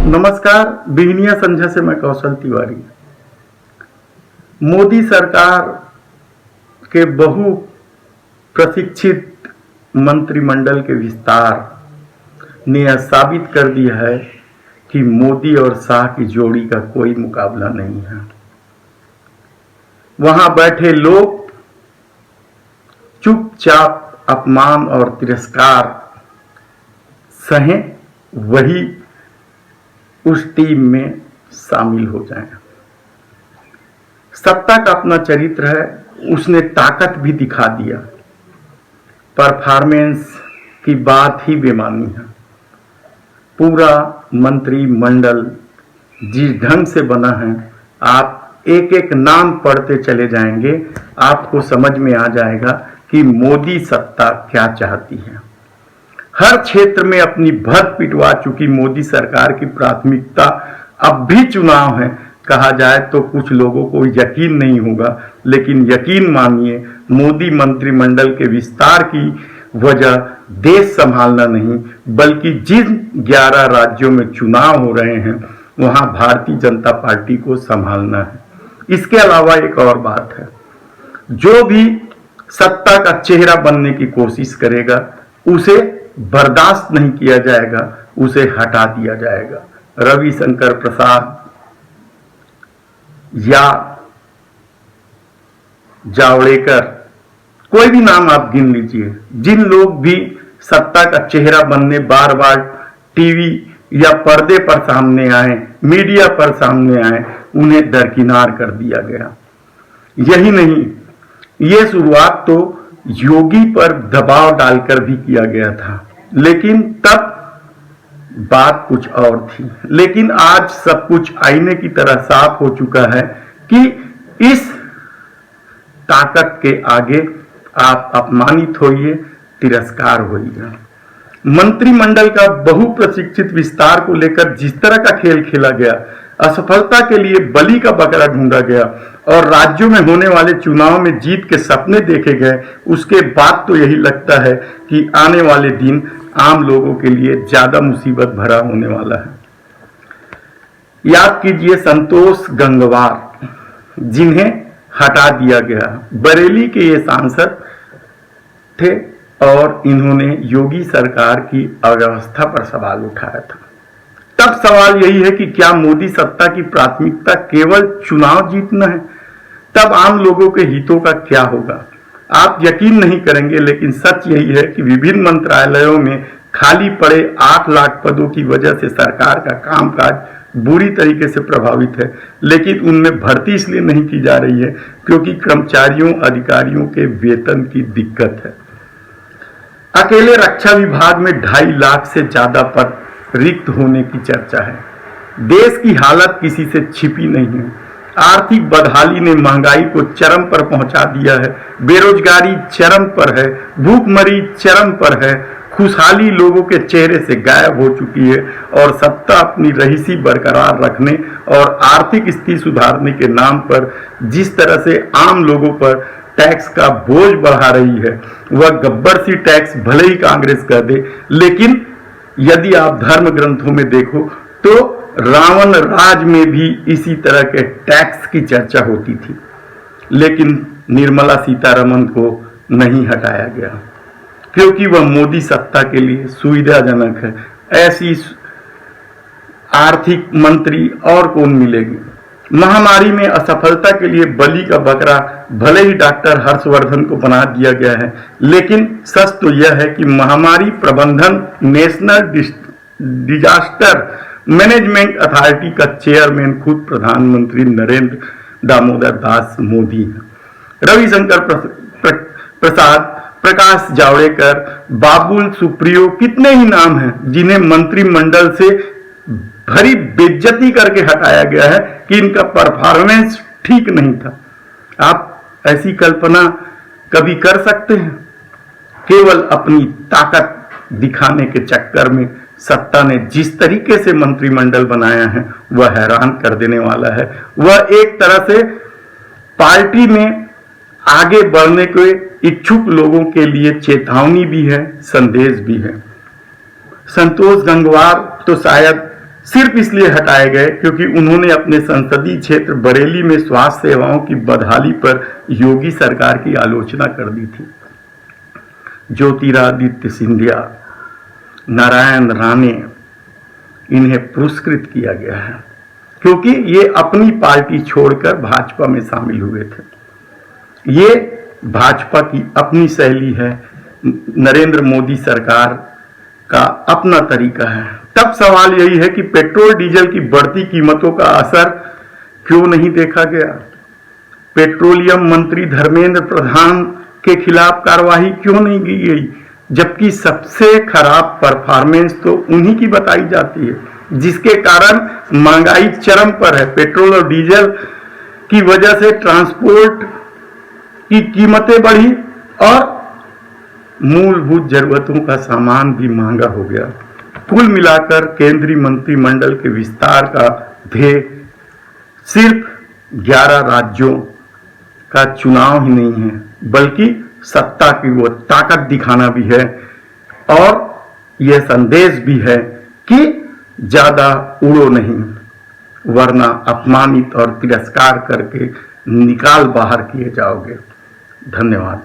नमस्कार। बिहनिया संझा से मैं कौशल तिवारी। मोदी सरकार के बहु प्रशिक्षित मंत्रिमंडल के विस्तार ने यह साबित कर दिया है कि मोदी और शाह की जोड़ी का कोई मुकाबला नहीं है। वहां बैठे लोग चुपचाप अपमान और तिरस्कार सहें, वही उस टीम में शामिल हो जाएं। सत्ता का अपना चरित्र है, उसने ताकत भी दिखा दिया। परफॉर्मेंस की बात ही बेमानी है। पूरा मंत्रिमंडल जिस ढंग से बना है, आप एक एक नाम पढ़ते चले जाएंगे, आपको समझ में आ जाएगा कि मोदी सत्ता क्या चाहती है। हर क्षेत्र में अपनी भर्त पिटवा चुकी मोदी सरकार की प्राथमिकता अब भी चुनाव है। कहा जाए तो कुछ लोगों को यकीन नहीं होगा, लेकिन यकीन मानिए, मोदी मंत्रिमंडल के विस्तार की वजह देश संभालना नहीं, बल्कि जिन 11 राज्यों में चुनाव हो रहे हैं वहां भारतीय जनता पार्टी को संभालना है। इसके अलावा एक और बात है, जो भी सत्ता का चेहरा बनने की कोशिश करेगा उसे बर्दाश्त नहीं किया जाएगा, उसे हटा दिया जाएगा। रविशंकर प्रसाद या जावड़ेकर, कोई भी नाम आप गिन लीजिए, जिन लोग भी सत्ता का चेहरा बनने बार बार टीवी या पर्दे पर सामने आए, मीडिया पर सामने आए, उन्हें दरकिनार कर दिया गया। यही नहीं, ये शुरुआत तो योगी पर दबाव डालकर भी किया गया था, लेकिन तब बात कुछ और थी। लेकिन आज सब कुछ आईने की तरह साफ हो चुका है कि इस ताकत के आगे आप अपमानित होइए, तिरस्कार होइए। मंत्रिमंडल का बहुप्रशिक्षित विस्तार को लेकर जिस तरह का खेल खेला गया, असफलता के लिए बलि का बकरा ढूंढा गया और राज्यों में होने वाले चुनाव में जीत के सपने देखे गए, उसके बाद तो यही लगता है कि आने वाले दिन आम लोगों के लिए ज्यादा मुसीबत भरा होने वाला है। याद कीजिए संतोष गंगवार, जिन्हें हटा दिया गया, बरेली के ये सांसद थे और इन्होंने योगी सरकार की अव्यवस्था पर सवाल उठाया था। तब सवाल यही है कि क्या मोदी सत्ता की प्राथमिकता केवल चुनाव जीतना है? तब आम लोगों के हितों का क्या होगा? आप यकीन नहीं करेंगे, लेकिन सच यही है कि विभिन्न मंत्रालयों में खाली पड़े 8 लाख पदों की वजह से सरकार का कामकाज बुरी तरीके से प्रभावित है। लेकिन उनमें भर्ती इसलिए नहीं की जा रही है क्योंकि कर्मचारियों, अधिकारियों के वेतन की दिक्कत है। अकेले रक्षा विभाग में 2.5 लाख से ज्यादा पद रिक्त होने की चर्चा है। देश की हालत किसी से छिपी नहीं है। आर्थिक बदहाली ने महंगाई को चरम पर पहुंचा दिया है, बेरोजगारी चरम पर है, भूखमरी चरम पर है, खुशहाली लोगों के चेहरे से गायब हो चुकी है और सत्ता अपनी रहीसी बरकरार रखने और आर्थिक स्थिति सुधारने के नाम पर जिस तरह से आम लोगों पर टैक्स का बोझ बढ़ा रही है, वह गब्बर सी टैक्स भले ही कांग्रेस कर दे, लेकिन यदि आप धर्म ग्रंथों में देखो तो रावण राज में भी इसी तरह के टैक्स की चर्चा होती थी, लेकिन निर्मला सीतारमण को नहीं हटाया गया क्योंकि वह मोदी सत्ता के लिए सुविधाजनक है। ऐसी आर्थिक मंत्री और कौन मिलेगी? महामारी में असफलता के लिए बलि का बकरा भले ही डॉक्टर हर्षवर्धन को बना दिया गया है, लेकिन सच तो यह है कि महामारी प्रबंधन नेशनल डिजास्टर मैनेजमेंट अथॉरिटी का चेयरमैन खुद प्रधानमंत्री नरेंद्र दामोदर दास मोदी है। रविशंकर प्रसाद, प्रकाश जावड़ेकर, बाबुल सुप्रियो, कितने ही नाम हैं जिन्हें मंत्रिमंडल से भरी बेइज्जती करके हटाया गया है कि इनका परफॉर्मेंस ठीक नहीं था। आप ऐसी कल्पना कभी कर सकते हैं? केवल अपनी ताकत दिखाने के चक्कर में सत्ता ने जिस तरीके से मंत्रिमंडल बनाया है वह हैरान कर देने वाला है। वह एक तरह से पार्टी में आगे बढ़ने के इच्छुक लोगों के लिए चेतावनी भी है, संदेश भी है। संतोष गंगवार तो शायद सिर्फ इसलिए हटाए गए क्योंकि उन्होंने अपने संसदीय क्षेत्र बरेली में स्वास्थ्य सेवाओं की बदहाली पर योगी सरकार की आलोचना कर दी थी। ज्योतिरादित्य सिंधिया, नारायण राणे, इन्हें पुरस्कृत किया गया है क्योंकि ये अपनी पार्टी छोड़कर भाजपा में शामिल हुए थे। ये भाजपा की अपनी शैली है, नरेंद्र मोदी सरकार का अपना तरीका है। तब सवाल यही है कि पेट्रोल डीजल की बढ़ती कीमतों का असर क्यों नहीं देखा गया? पेट्रोलियम मंत्री धर्मेंद्र प्रधान के खिलाफ कार्रवाई क्यों नहीं की गई, जबकि सबसे खराब परफॉर्मेंस तो उन्हीं की बताई जाती है, जिसके कारण महंगाई चरम पर है। पेट्रोल और डीजल की वजह से ट्रांसपोर्ट की कीमतें बढ़ी और मूलभूत जरूरतों का सामान भी महंगा हो गया। कुल मिलाकर केंद्रीय मंत्रिमंडल के विस्तार का ध्येय सिर्फ 11 राज्यों का चुनाव ही नहीं है, बल्कि सत्ता की वो ताकत दिखाना भी है और यह संदेश भी है कि ज्यादा उड़ो नहीं, वरना अपमानित और तिरस्कार करके निकाल बाहर किए जाओगे। धन्यवाद।